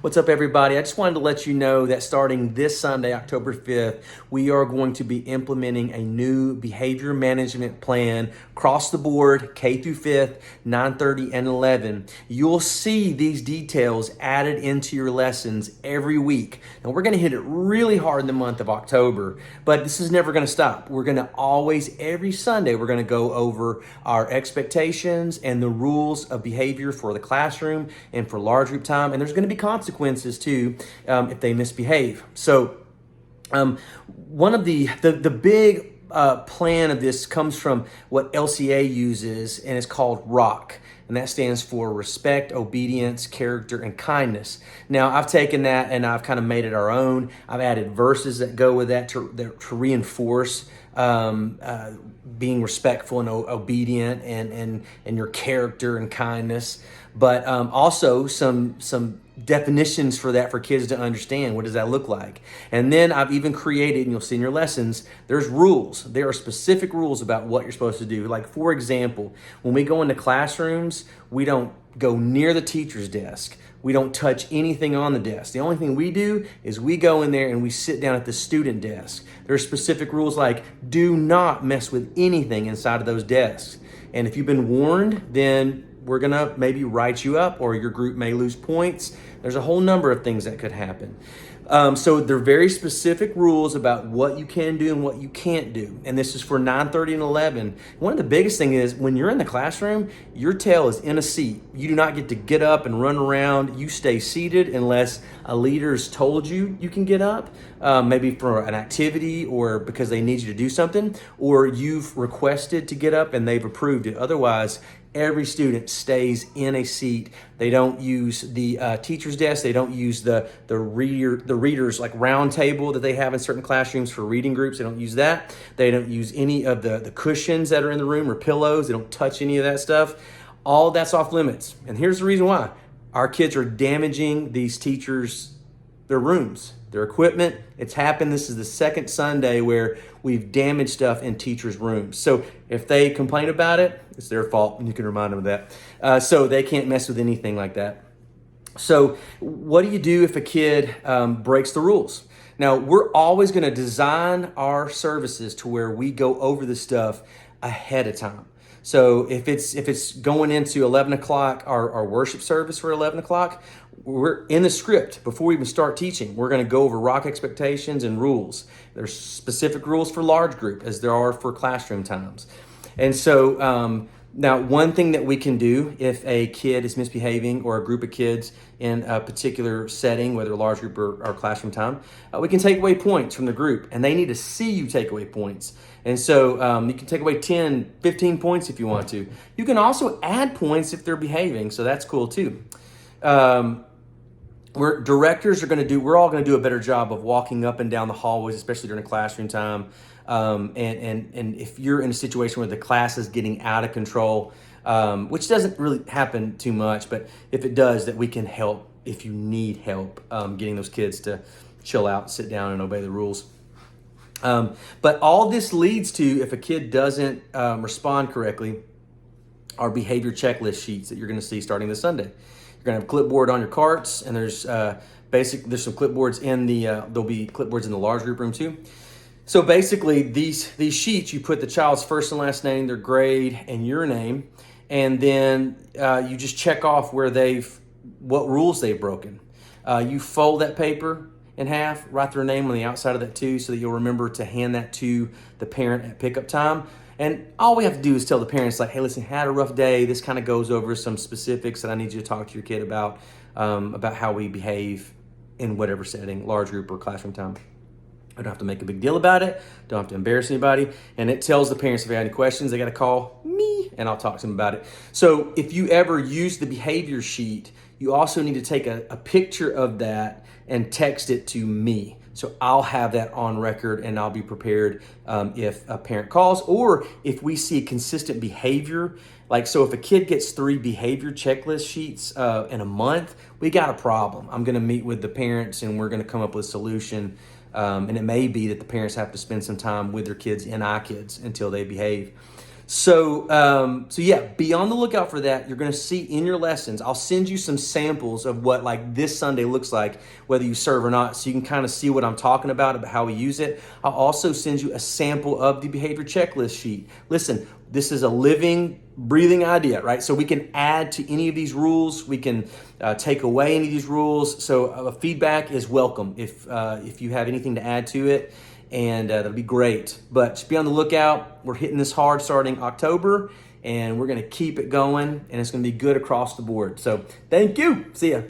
What's up, everybody? I just wanted to let you know that starting this Sunday, October 5th, we are going to be implementing a new behavior management plan across the board, K through 5th, 9:30 and 11. You'll see these details added into your lessons every week. Now, we're going to hit it really hard in the month of October, but this is never going to stop. We're going to always, every Sunday, we're going to go over our expectations and the rules of behavior for the classroom and for large group time, and there's going to be consequences too if they misbehave. So one of the big plan of this comes from what LCA uses, and it's called ROC. And that stands for respect, obedience, character, and kindness. Now, I've taken that and I've kind of made it our own. I've added verses that go with that to reinforce being respectful and obedient and your character and kindness. But also some definitions for that for kids to understand. What does that look like? And then I've even created, and you'll see in your lessons, there's rules. There are specific rules about what you're supposed to do. Like, for example, when we go into classrooms, we don't go near the teacher's desk. We don't touch anything on the desk. The only thing we do is we go in there and we sit down at the student desk. There are specific rules like do not mess with anything inside of those desks. And if you've been warned, then we're gonna maybe write you up or your group may lose points. There's a whole number of things that could happen. So there are very specific rules about what you can do and what you can't do. And this is for 9:30 and 11. One of the biggest things is when you're in the classroom, your tail is in a seat. You do not get to get up and run around. You stay seated unless a leader's told you can get up, maybe for an activity or because they need you to do something, or you've requested to get up and they've approved it. Otherwise, every student stays in a seat. They don't use the teacher's desk. They don't use the readers like round table that they have in certain classrooms for reading groups. They don't use that. They don't use any of the cushions that are in the room or pillows. They don't touch any of that stuff. All that's off limits. And here's the reason why. Our kids are damaging these teachers, their rooms, their equipment. It's happened. This is the second Sunday where we've damaged stuff in teachers' rooms. So if they complain about it, it's their fault, and you can remind them of that. So they can't mess with anything like that. So what do you do if a kid breaks the rules? Now, we're always going to design our services to where we go over the stuff ahead of time. So if it's going into 11 o'clock, our worship service for 11 o'clock, we're in the script before we even start teaching. We're going to go over ROC expectations and rules. There's specific rules for large group as there are for classroom times. And so now one thing that we can do if a kid is misbehaving or a group of kids in a particular setting, whether large group or classroom time, we can take away points from the group, and they need to see you take away points. And so you can take away 10, 15 points if you want to. You can also add points if they're behaving, so that's cool too. Directors are we're all going to do a better job of walking up and down the hallways, especially during classroom time. And if you're in a situation where the class is getting out of control, which doesn't really happen too much, but if it does, that we can help if you need help getting those kids to chill out, sit down, and obey the rules. But all this leads to, if a kid doesn't respond correctly, our behavior checklist sheets that you're going to see starting this Sunday. You're going to have a clipboard on your carts, and there's some clipboards in there'll be clipboards in the large group room too. So basically, these sheets, you put the child's first and last name, their grade, and your name, and then you just check off what rules they've broken. You fold that paper in half, write their name on the outside of that too, so that you'll remember to hand that to the parent at pickup time. And all we have to do is tell the parents, like, hey, listen, had a rough day. This kind of goes over some specifics that I need you to talk to your kid about how we behave in whatever setting, large group or classroom time. I don't have to make a big deal about it. Don't have to embarrass anybody. And it tells the parents if they have any questions, they got to call me and I'll talk to them about it. So if you ever use the behavior sheet, you also need to take a picture of that and text it to me. So I'll have that on record and I'll be prepared if a parent calls, or if we see consistent behavior. Like, so if a kid gets 3 behavior checklist sheets in a month, we got a problem. I'm going to meet with the parents and we're going to come up with a solution. And it may be that the parents have to spend some time with their kids in iKIDS until they behave. So yeah, be on the lookout for that. You're going to see in your lessons. I'll send you some samples of what like this Sunday looks like, whether you serve or not, so you can kind of see what I'm talking about how we use it. I'll also send you a sample of the behavior checklist sheet. Listen, this is a living, breathing idea, right? So we can add to any of these rules. We can take away any of these rules. So feedback is welcome if you have anything to add to it. And that'll be great. But just be on the lookout. We're hitting this hard starting October, and we're going to keep it going, and it's going to be good across the board. So thank you. See ya.